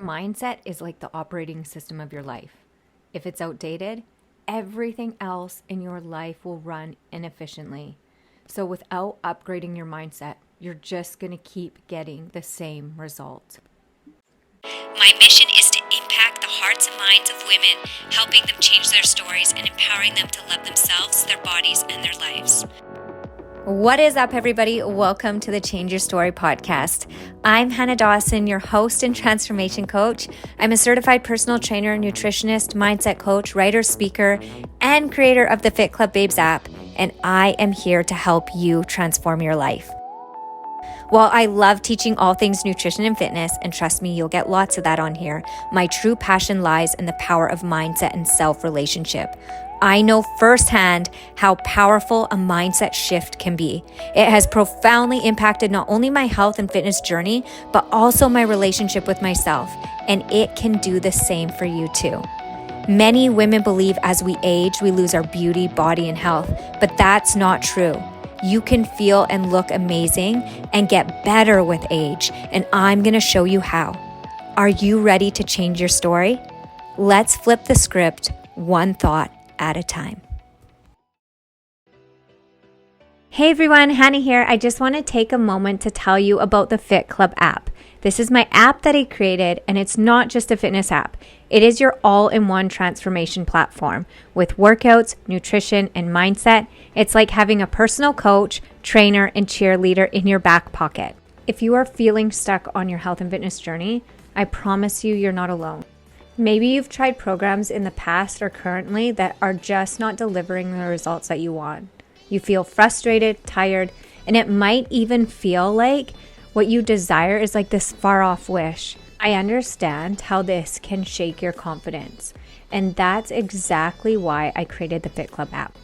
Mindset is like the operating system of your life. If it's outdated, everything else in your life will run inefficiently. So without upgrading your mindset, you're just going to keep getting the same result. My mission is to impact the hearts and minds of women, helping them change their stories and empowering them to love themselves, their bodies, and their lives. What is up, everybody? Welcome to the Change Your Story podcast. I'm Hannah Dawson, your host and transformation coach. I'm a certified personal trainer, nutritionist, mindset coach, writer, speaker, and creator of the Fit Club Babes app, and I am here to help you transform your life. While I love teaching all things nutrition and fitness, and trust me, you'll get lots of that on here, my true passion lies in the power of mindset and self-relationship. I know firsthand how powerful a mindset shift can be. It has profoundly impacted not only my health and fitness journey, but also my relationship with myself, and it can do the same for you too. Many women believe as we age, we lose our beauty, body, and health, but that's not true. You can feel and look amazing and get better with age, and I'm going to show you how. Are you ready to change your story? Let's flip the script one thought at a time. Hey everyone, Hannah here. I just want to take a moment to tell you about the Fit Club app. This is my app that I created, and it's not just a fitness app. It is your all-in-one transformation platform with workouts, nutrition, and mindset. It's like having a personal coach, trainer, and cheerleader in your back pocket. If you are feeling stuck on your health and fitness journey, I promise you're not alone. Maybe you've tried programs in the past or currently that are just not delivering the results that you want. You feel frustrated, tired, and it might even feel like what you desire is like this far-off wish. I understand how this can shake your confidence, and that's exactly why I created the Fit Club app.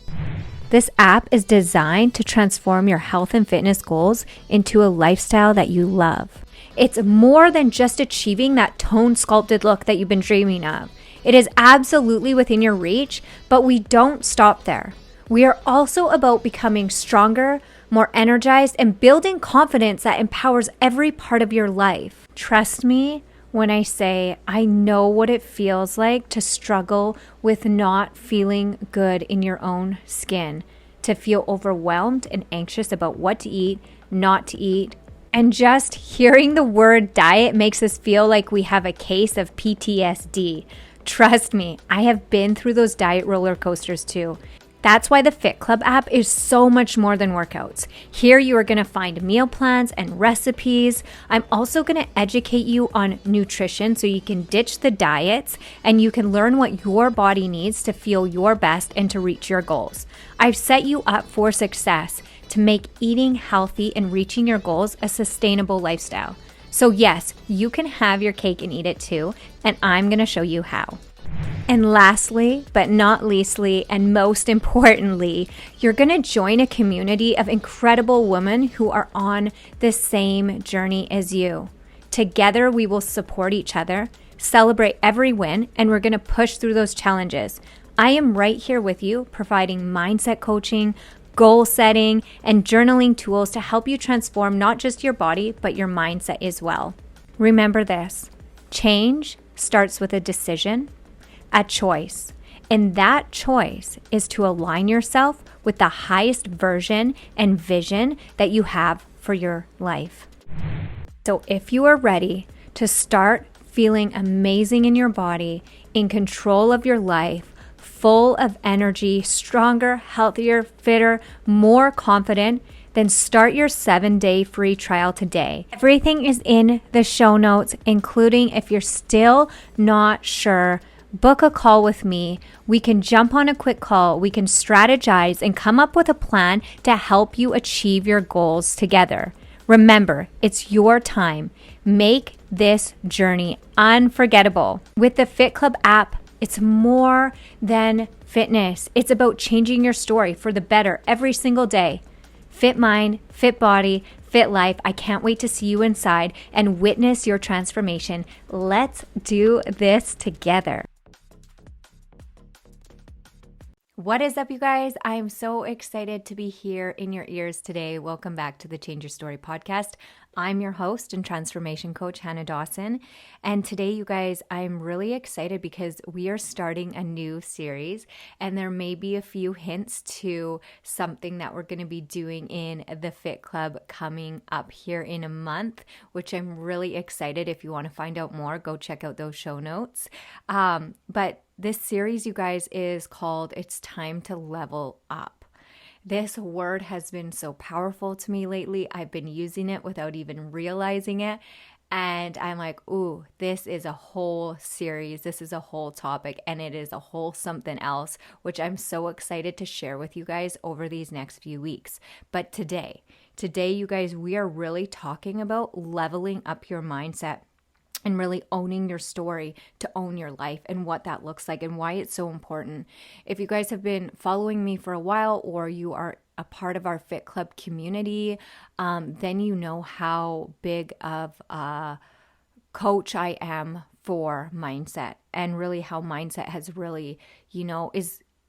This app is designed to transform your health and fitness goals into a lifestyle that you love. It's more than just achieving that tone sculpted look that you've been dreaming of. It is absolutely within your reach, but we don't stop there. We are also about becoming stronger, more energized, and building confidence that empowers every part of your life. Trust me when I say I know what it feels like to struggle with not feeling good in your own skin, to feel overwhelmed and anxious about what to eat, not to eat. And just hearing the word diet makes us feel like we have a case of PTSD. Trust me, I have been through those diet roller coasters too. That's why the Fit Club app is so much more than workouts. Here you are going to find meal plans and recipes. I'm also going to educate you on nutrition so you can ditch the diets and you can learn what your body needs to feel your best and to reach your goals. I've set you up for success to make eating healthy and reaching your goals a sustainable lifestyle. So yes, you can have your cake and eat it too, and I'm going to show you how. And lastly, but not leastly, and most importantly, you're going to join a community of incredible women who are on the same journey as you. Together, we will support each other, celebrate every win, and we're going to push through those challenges. I am right here with you, providing mindset coaching, goal setting, and journaling tools to help you transform not just your body, but your mindset as well. Remember this, change starts with a decision, a choice, and that choice is to align yourself with the highest version and vision that you have for your life. So if you are ready to start feeling amazing in your body, in control of your life, full of energy, stronger, healthier, fitter, more confident, then start your 7-day free trial today. Everything is in the show notes, including if you're still not sure, book a call with me. We can jump on a quick call. We can strategize and come up with a plan to help you achieve your goals together. Remember, it's your time. Make this journey unforgettable. With the Fit Club app, it's more than fitness. It's about changing your story for the better every single day. Fit mind, fit body, fit life. I can't wait to see you inside and witness your transformation. Let's do this together. What is up, you guys? I am so excited to be here in your ears today. Welcome back to the Change Your Story podcast. I'm your host and transformation coach, Hannah Dawson. And today, you guys, I'm really excited because we are starting a new series, and there may be a few hints to something that we're going to be doing in the Fit Club coming up here in a month, which I'm really excited. If you want to find out more, go check out those show notes. But this series, you guys, is called It's Time to Level Up. This word has been so powerful to me lately. I've been using it without even realizing it. And I'm like, ooh, this is a whole series. This is a whole topic, and it is a whole something else, which I'm so excited to share with you guys over these next few weeks. But today, you guys, we are really talking about leveling up your mindset and really owning your story to own your life and what that looks like and why it's so important. If you guys have been following me for a while, or you are a part of our Fit Club community, then you know how big of a coach I am for mindset, and really how mindset has really,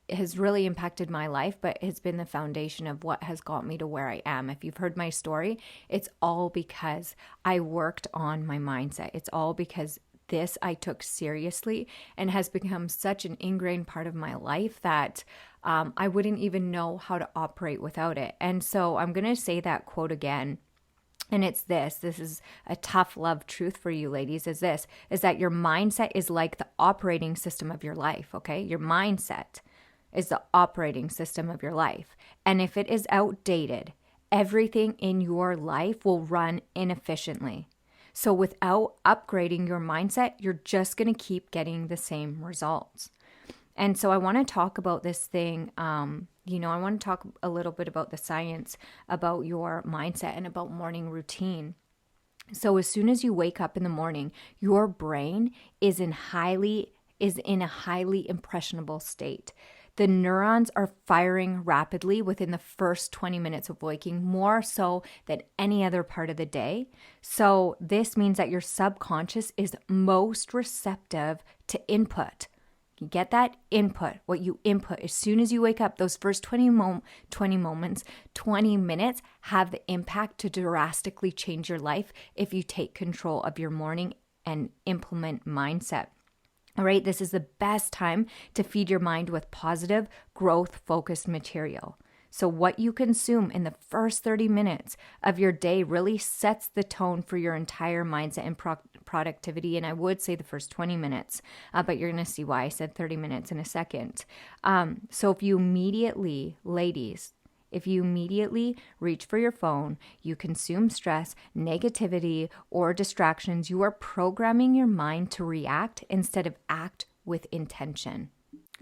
has really impacted my life, but it's been the foundation of what has got me to where I am. If you've heard my story, it's all because I worked on my mindset. It's all because this I took seriously and has become such an ingrained part of my life that I wouldn't even know how to operate without it. And so I'm going to say that quote again. And it's this is a tough love truth for you ladies, is that your mindset is like the operating system of your life, okay? Your mindset is the operating system of your life. And if it is outdated, everything in your life will run inefficiently. So without upgrading your mindset, you're just going to keep getting the same results. And so I want to talk about this thing. I want to talk a little bit about the science about your mindset and about morning routine. So as soon as you wake up in the morning, your brain is in a highly impressionable state. The neurons are firing rapidly within the first 20 minutes of waking, more so than any other part of the day. So this means that your subconscious is most receptive to input. You get that? Input, what you input as soon as you wake up, those first 20 minutes have the impact to drastically change your life if you take control of your morning and implement mindset. All right, this is the best time to feed your mind with positive, growth-focused material. So what you consume in the first 30 minutes of your day really sets the tone for your entire mindset and productivity. And I would say the first 20 minutes, but you're going to see why I said 30 minutes in a second. So if you immediately, ladies, reach for your phone, you consume stress, negativity, or distractions, you are programming your mind to react instead of act with intention.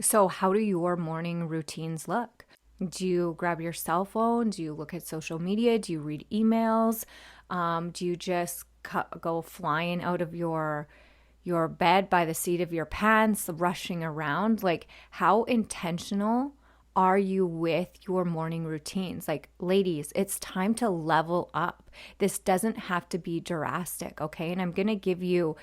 So how do your morning routines look? Do you grab your cell phone? Do you look at social media? Do you read emails? Do you just go flying out of your bed by the seat of your pants, rushing around? Like, how intentional are you with your morning routines? Like, ladies, it's time to level up. This doesn't have to be drastic, okay? And I'm going to give you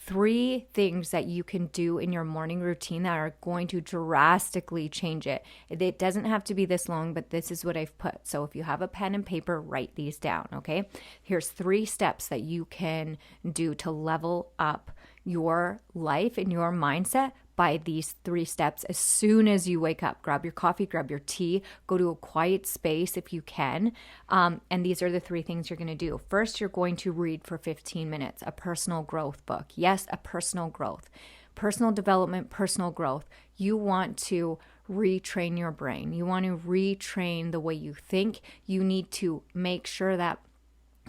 3 things that you can do in your morning routine that are going to drastically change it. It doesn't have to be this long, but this is what I've put. So if you have a pen and paper, write these down, okay? Here's 3 steps that you can do to level up your life and your mindset by these 3 steps as soon as you wake up. Grab your coffee, grab your tea, go to a quiet space if you can. And these are the 3 things you're going to do. First, you're going to read for 15 minutes, a personal growth book. Yes, a personal growth. Personal development, personal growth. You want to retrain your brain. You want to retrain the way you think. You need to make sure that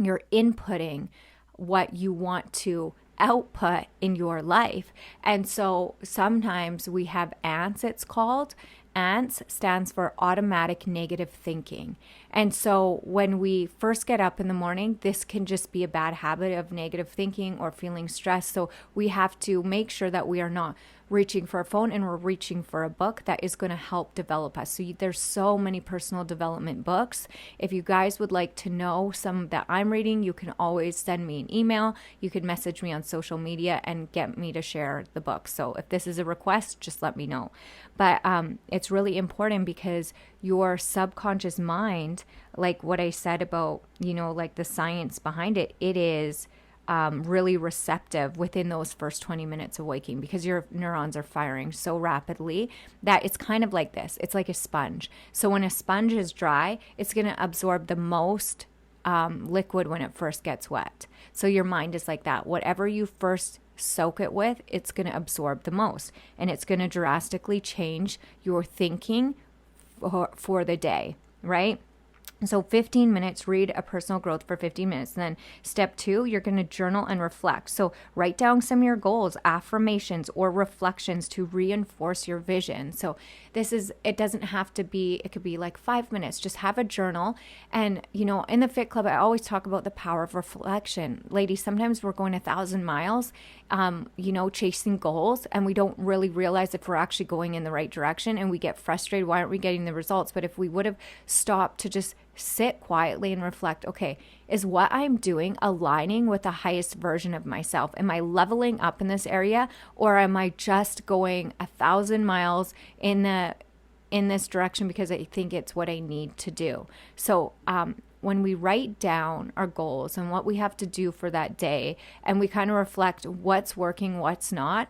you're inputting what you want to output in your life. And so sometimes we have ANTS, it's called. ANTS stands for automatic negative thinking. And so when we first get up in the morning, this can just be a bad habit of negative thinking or feeling stressed. So we have to make sure that we are not reaching for a phone and we're reaching for a book that is going to help develop us. So there's so many personal development books. If you guys would like to know some that I'm reading, you can always send me an email. You can message me on social media and get me to share the book. So if this is a request, just let me know. But it's really important because your subconscious mind, like what I said about, like the science behind it, it is really receptive within those first 20 minutes of waking because your neurons are firing so rapidly that it's kind of like this. It's like a sponge. So when a sponge is dry, it's going to absorb the most liquid when it first gets wet. So your mind is like that. Whatever you first soak it with, it's going to absorb the most, and it's going to drastically change your thinking for the day, right? So 15 minutes, read a personal growth for 15 minutes. And then step 2, you're going to journal and reflect. So write down some of your goals, affirmations, or reflections to reinforce your vision. So it doesn't have to be, it could be like 5 minutes. Just have a journal. And, in the Fit Club, I always talk about the power of reflection. Ladies, sometimes we're going 1,000 miles, chasing goals, and we don't really realize if we're actually going in the right direction, and we get frustrated. Why aren't we getting the results? But if we would have stopped to just sit quietly and reflect, okay, is what I'm doing aligning with the highest version of myself? Am I leveling up in this area, or am I just going 1,000 miles in this direction because I think it's what I need to do? So when we write down our goals and what we have to do for that day, and we kind of reflect what's working, what's not,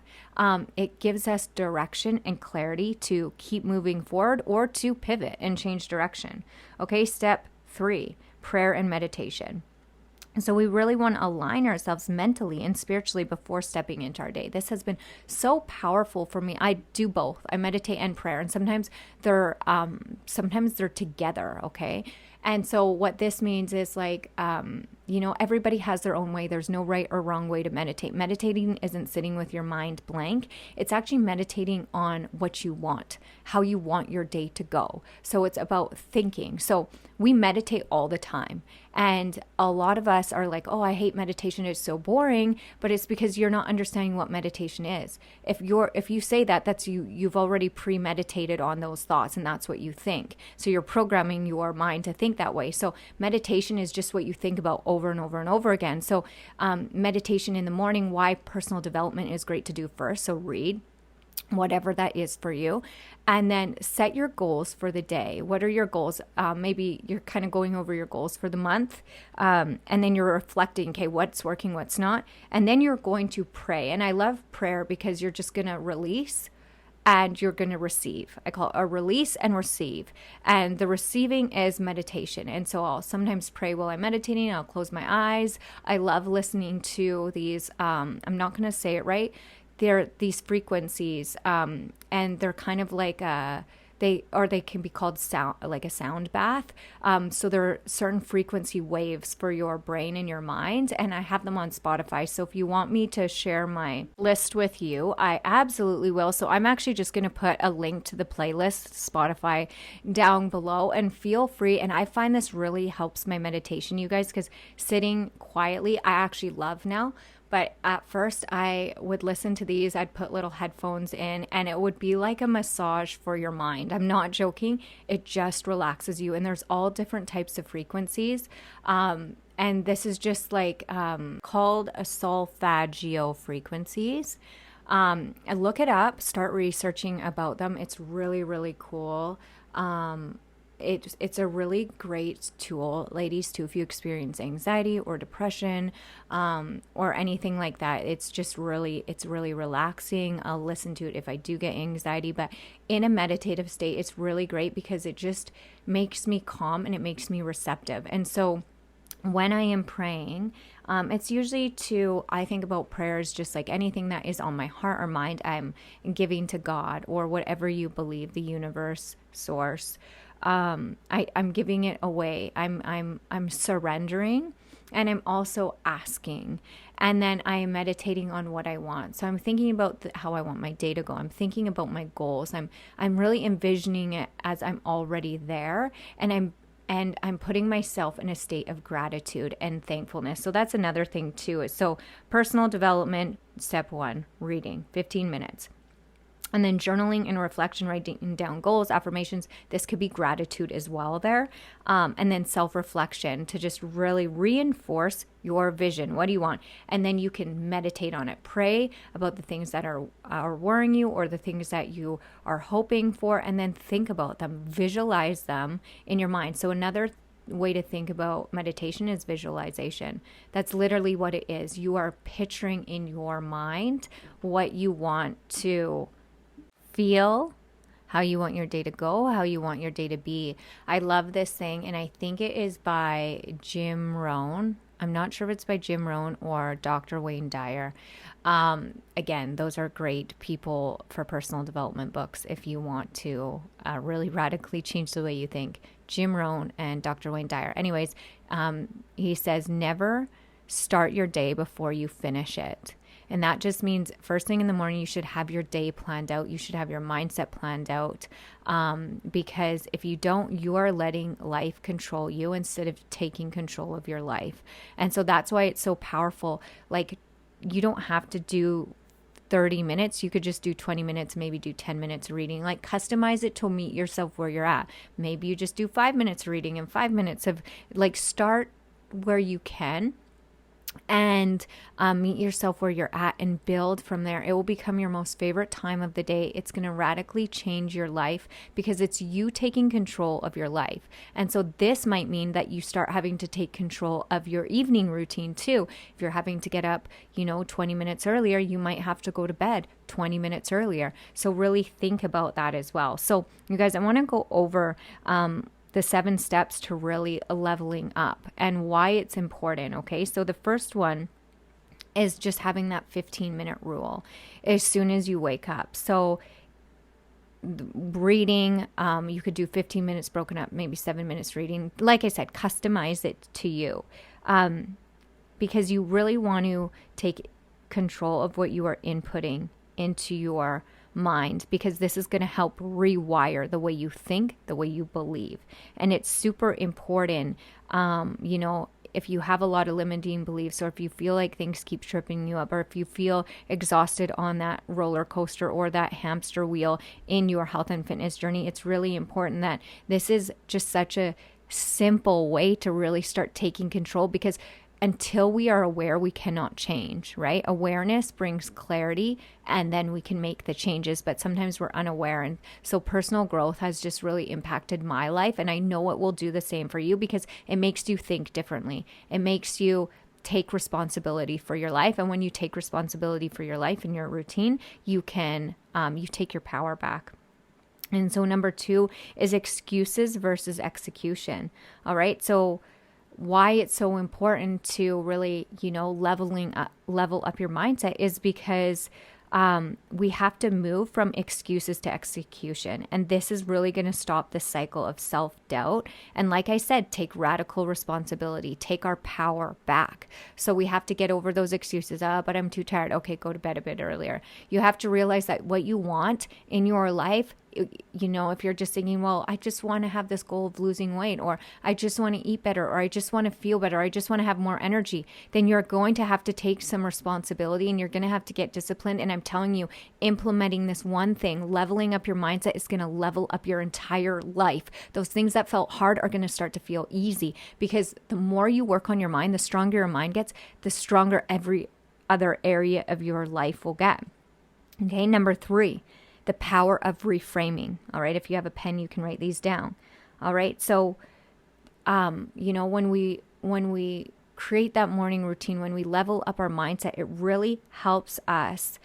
it gives us direction and clarity to keep moving forward or to pivot and change direction. Okay, step 3, prayer and meditation. So we really want to align ourselves mentally and spiritually before stepping into our day. This has been so powerful for me. I do both. I meditate and prayer, and sometimes they're together. Okay, and so what this means is like, everybody has their own way. There's no right or wrong way to meditate. Meditating isn't sitting with your mind blank. It's actually meditating on what you want, how you want your day to go. So it's about thinking. So we meditate all the time. And a lot of us are like, oh, I hate meditation. It's so boring. But it's because you're not understanding what meditation is. If you say that, that's you've already premeditated on those thoughts, and that's what you think. So you're programming your mind to think that way. So meditation is just what you think about over and over and over again. So meditation in the morning, why personal development is great to do first. So read whatever that is for you, and then set your goals for the day. What are your goals? Maybe you're kind of going over your goals for the month, and then you're reflecting, okay, what's working, what's not, and then you're going to pray. And I love prayer because you're just going to release and you're going to receive. I call it a release and receive. And the receiving is meditation. And so I'll sometimes pray while I'm meditating. I'll close my eyes. I love listening to these, I'm not going to say it right. They're these frequencies, and they're kind of like they can be called sound, like a sound bath. So there are certain frequency waves for your brain and your mind, and I have them on Spotify. So if you want me to share my list with you, I absolutely will. So I'm actually just going to put a link to the playlist, Spotify, down below, and feel free. And I find this really helps my meditation, you guys, because sitting quietly, I actually love now. But at first I would listen to these, I'd put little headphones in, and it would be like a massage for your mind. I'm not joking. It just relaxes you. And there's all different types of frequencies. And this is just like called a solfeggio frequencies. And look it up, start researching about them. It's really, really cool. It's a really great tool, ladies, too, if you experience anxiety or depression, or anything like that. It's really relaxing. I'll listen to it if I do get anxiety, but in a meditative state, it's really great because it just makes me calm and it makes me receptive. And so when I am praying, it's usually I think about prayers just like anything that is on my heart or mind, I'm giving to God or whatever you believe, the universe, source. I'm giving it away. I'm surrendering, and I'm also asking, and then I am meditating on what I want. So I'm thinking about how I want my day to go. I'm thinking about my goals. I'm really envisioning it as I'm already there, and I'm putting myself in a state of gratitude and thankfulness. So that's another thing too. So personal development, step 1, reading, 15 minutes. And then journaling and reflection, writing down goals, affirmations. This could be gratitude as well there. And then self-reflection to just really reinforce your vision. What do you want? And then you can meditate on it. Pray about the things that are worrying you or the things that you are hoping for, and then think about them. Visualize them in your mind. So another way to think about meditation is visualization. That's literally what it is. You are picturing in your mind what you want to feel, how you want your day to go, how you want your day to be. I love this thing, and I think it is by Jim Rohn. I'm not sure if it's by Jim Rohn or Dr. Wayne Dyer. Again, those are great people for personal development books if you want to really radically change the way you think. Jim Rohn and Dr. Wayne Dyer. Anyways, he says, never start your day before you finish it. And that just means first thing in the morning, you should have your day planned out. You should have your mindset planned out. Because if you don't, you are letting life control you instead of taking control of your life. And so that's why it's so powerful. Like, you don't have to do 30 minutes. You could just do 20 minutes, maybe do 10 minutes reading. Like, customize it to meet yourself where you're at. Maybe you just do 5 minutes reading and 5 minutes of, like, start where you can. And meet yourself where you're at and build from there. It will become your most favorite time of the day. It's going to radically change your life because it's you taking control of your life. And so this might mean that you start having to take control of your evening routine too. If you're having to get up, 20 minutes earlier, you might have to go to bed 20 minutes earlier. So really think about that as well. So you guys, I want to go over the 7 steps to really leveling up and why it's important. Okay. So the first one is just having that 15-minute rule as soon as you wake up. So reading, you could do 15 minutes broken up, maybe 7 minutes reading. Like I said, customize it to you, because you really want to take control of what you are inputting into your mind, because this is going to help rewire the way you think, the way you believe. And it's super important, if you have a lot of limiting beliefs, or if you feel like things keep tripping you up, or if you feel exhausted on that roller coaster or that hamster wheel in your health and fitness journey, it's really important that this is just such a simple way to really start taking control, because until we are aware, we cannot change, right? Awareness brings clarity, and then we can make the changes, but sometimes we're unaware. And so personal growth has just really impacted my life, and I know it will do the same for you, because it makes you think differently. It makes you take responsibility for your life. And when you take responsibility for your life and your routine, you can, you take your power back. And so number 2 is excuses versus execution. All right. So why it's so important to really, level up your mindset is because we have to move from excuses to execution. And this is really going to stop the cycle of self-doubt. And like I said, take radical responsibility, take our power back. So we have to get over those excuses. But I'm too tired. Okay, go to bed a bit earlier. You have to realize that what you want in your life, if you're just thinking, well, I just want to have this goal of losing weight, or I just want to eat better, or I just want to feel better, or I just want to have more energy, then you're going to have to take some responsibility, and you're going to have to get disciplined. And I'm telling you, implementing this one thing, leveling up your mindset, is going to level up your entire life. Those things that felt hard are going to start to feel easy, because the more you work on your mind, the stronger your mind gets, the stronger every other area of your life will get. Okay, number 3. The power of reframing. All right. If you have a pen, you can write these down. All right. So, when we create that morning routine, when we level up our mindset, it really helps us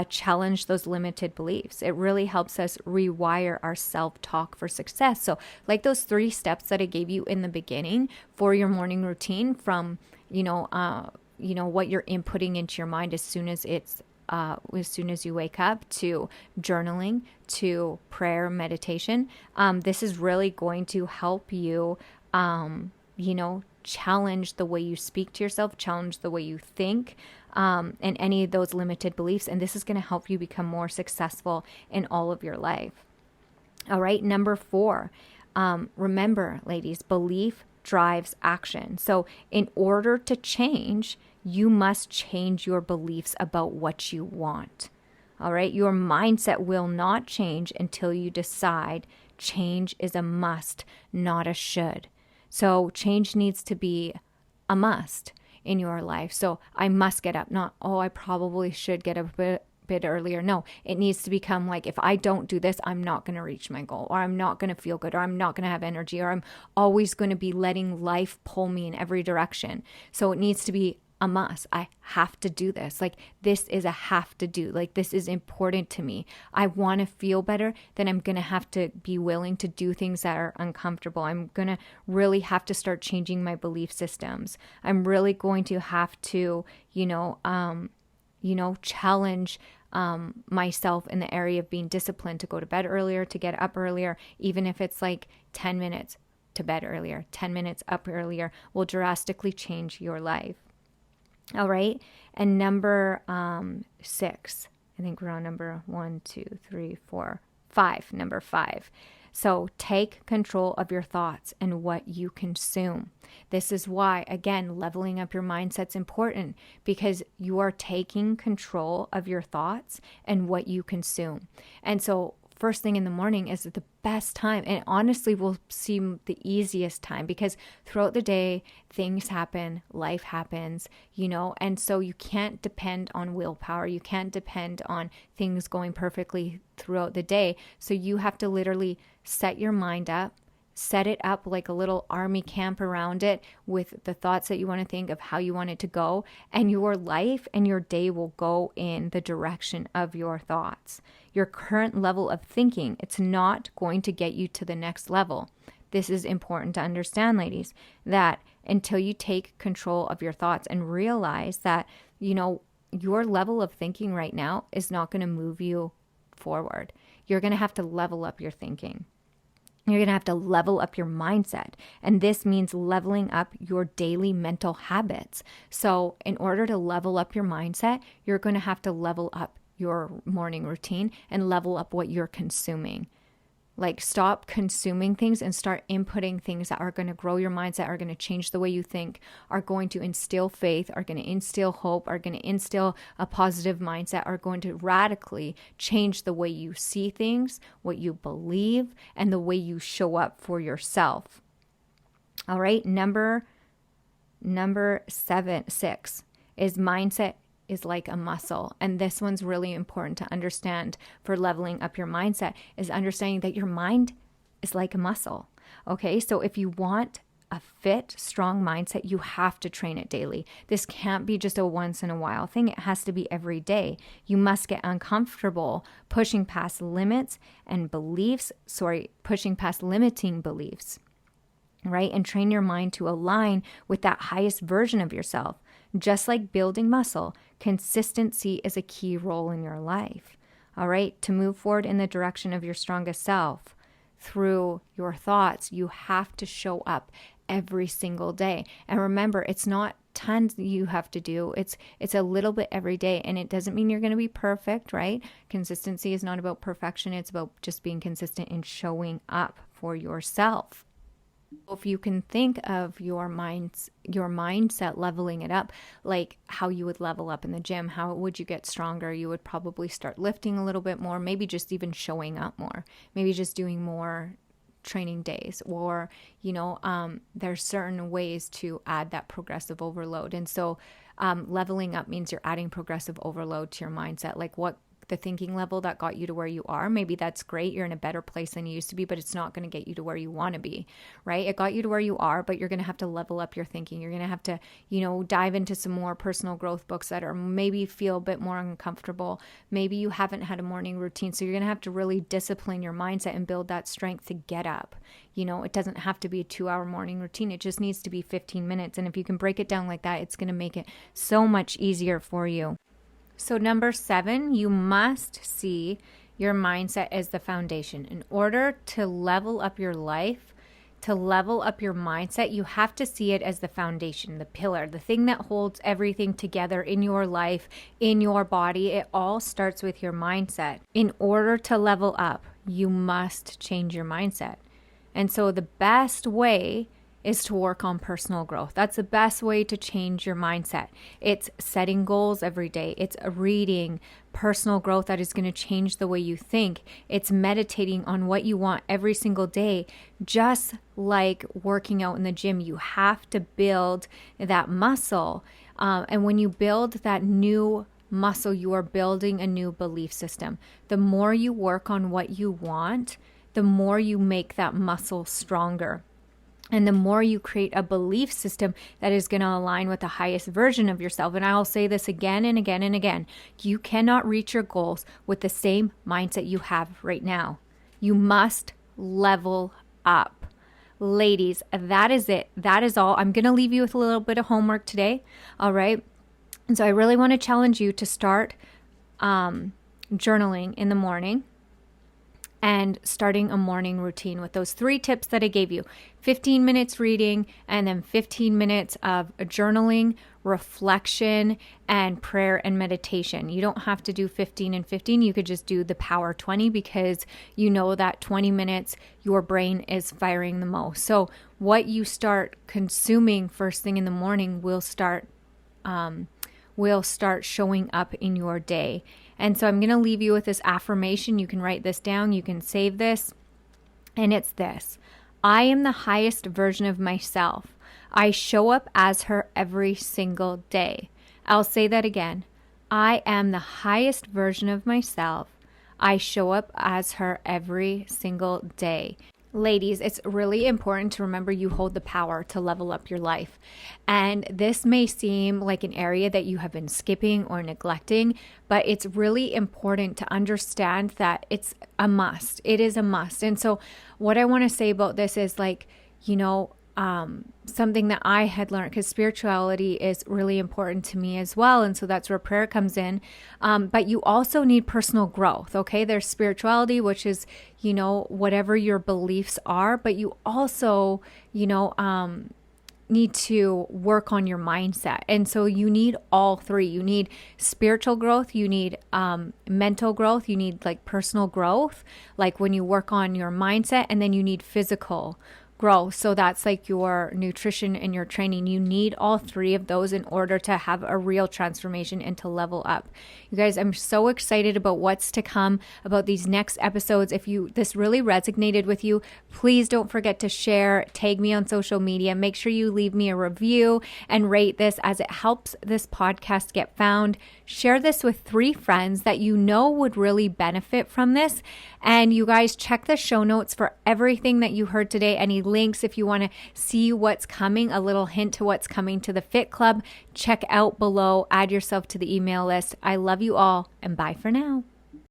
challenge those limited beliefs. It really helps us rewire our self-talk for success. So like those 3 steps that I gave you in the beginning for your morning routine, from, what you're inputting into your mind as soon as you wake up, to journaling, to prayer, meditation. This is really going to help you, challenge the way you speak to yourself, challenge the way you think, and any of those limited beliefs. And this is going to help you become more successful in all of your life. All right. Number 4, remember, ladies, belief drives action. So in order to change, you must change your beliefs about what you want. All right. Your mindset will not change until you decide change is a must, not a should. So change needs to be a must in your life. So I must get up, not, oh, I probably should get up a bit earlier. No, it needs to become like, if I don't do this, I'm not going to reach my goal, or I'm not going to feel good, or I'm not going to have energy, or I'm always going to be letting life pull me in every direction. So it needs to be a must. I have to do this. Like, this is a have to do. Like, this is important to me. I want to feel better. Then I'm going to have to be willing to do things that are uncomfortable. I'm going to really have to start changing my belief systems. I'm really going to have to, challenge myself in the area of being disciplined to go to bed earlier, to get up earlier, even if it's like 10 minutes to bed earlier, 10 minutes up earlier will drastically change your life. All right. And number 6, I think we're on number 5, number 5. So take control of your thoughts and what you consume. This is why, again, leveling up your mindset's important, because you are taking control of your thoughts and what you consume. And so first thing in the morning is the best time, and honestly will seem the easiest time, because throughout the day things happen, life happens, and so you can't depend on willpower. You can't depend on things going perfectly throughout the day. So you have to literally set your mind up, set it up like a little army camp around it with the thoughts that you want to think of, how you want it to go, and your life and your day will go in the direction of your thoughts. Your current level of thinking, it's not going to get you to the next level. This is important to understand, ladies, that until you take control of your thoughts and realize that, your level of thinking right now is not going to move you forward. You're going to have to level up your thinking. You're going to have to level up your mindset. And this means leveling up your daily mental habits. So in order to level up your mindset, you're going to have to level up your morning routine and level up what you're consuming. Like, stop consuming things and start inputting things that are going to grow your mindset, are going to change the way you think, are going to instill faith, are going to instill hope, are going to instill a positive mindset, are going to radically change the way you see things, what you believe, and the way you show up for yourself. All right, number 6 is mindset is like a muscle. And this one's really important to understand for leveling up your mindset, is understanding that your mind is like a muscle. Okay, so if you want a fit, strong mindset, you have to train it daily. This can't be just a once in a while thing. It has to be every day. You must get uncomfortable pushing past limits and pushing past limiting beliefs. Right? And train your mind to align with that highest version of yourself. Just like building muscle, consistency is a key role in your life. All right? To move forward in the direction of your strongest self through your thoughts, you have to show up every single day. And remember, it's not tons you have to do. It's a little bit every day. And it doesn't mean you're going to be perfect, right? Consistency is not about perfection. It's about just being consistent in showing up for yourself. If you can think of your mindset, leveling it up, like how you would level up in the gym, how would you get stronger? You would probably start lifting a little bit more, maybe just even showing up more, maybe just doing more training days, or, there's certain ways to add that progressive overload. And so leveling up means you're adding progressive overload to your mindset, like what the thinking level that got you to where you are. Maybe that's great. You're in a better place than you used to be, but it's not going to get you to where you want to be, right? It got you to where you are, but you're going to have to level up your thinking. You're going to have to, dive into some more personal growth books that are maybe feel a bit more uncomfortable. Maybe you haven't had a morning routine. So you're going to have to really discipline your mindset and build that strength to get up. It doesn't have to be a 2-hour morning routine. It just needs to be 15 minutes. And if you can break it down like that, it's going to make it so much easier for you. So number 7, you must see your mindset as the foundation. In order to level up your life, to level up your mindset, you have to see it as the foundation, the pillar, the thing that holds everything together in your life, in your body. It all starts with your mindset. In order to level up, you must change your mindset. And so the best way is to work on personal growth. That's the best way to change your mindset. It's setting goals every day. It's reading personal growth that is going to change the way you think. It's meditating on what you want every single day. Just like working out in the gym, you have to build that muscle. And when you build that new muscle, you are building a new belief system. The more you work on what you want, the more you make that muscle stronger. And the more you create a belief system that is going to align with the highest version of yourself. And I'll say this again and again and again. You cannot reach your goals with the same mindset you have right now. You must level up. Ladies, that is it. That is all. I'm going to leave you with a little bit of homework today. All right. And so I really want to challenge you to start journaling in the morning and starting a morning routine with those 3 tips that I gave you. 15 minutes reading, and then 15 minutes of journaling, reflection, and prayer and meditation. You don't have to do 15 and 15. You could just do the power 20, because you know that 20 minutes your brain is firing the most. So what you start consuming first thing in the morning will start showing up in your day. And so I'm going to leave you with this affirmation. You can write this down. You can save this. And it's this: I am the highest version of myself. I show up as her every single day. I'll say that again. I am the highest version of myself. I show up as her every single day. Ladies, it's really important to remember you hold the power to level up your life. And this may seem like an area that you have been skipping or neglecting, but it's really important to understand that it's a must. It is a must. And so what I want to say about this is something that I had learned, because spirituality is really important to me as well. And so that's where prayer comes in. But you also need personal growth. Okay. There's spirituality, which is, whatever your beliefs are, but you also, need to work on your mindset. And so you need all 3. You need spiritual growth, you need mental growth, you need like personal growth, like when you work on your mindset, and then you need physical growth. So that's like your nutrition and your training. You need all 3 of those in order to have a real transformation and to level up. You guys, I'm so excited about what's to come, about these next episodes. If this really resonated with you, please don't forget to share, tag me on social media, make sure you leave me a review and rate this, as it helps this podcast get found. Share this with 3 friends that you know would really benefit from this. And you guys, check the show notes for everything that you heard today. Any links if you want to see what's coming, a little hint to what's coming to the Fit Club, check out below, add yourself to the email list. I love you all, and bye for now.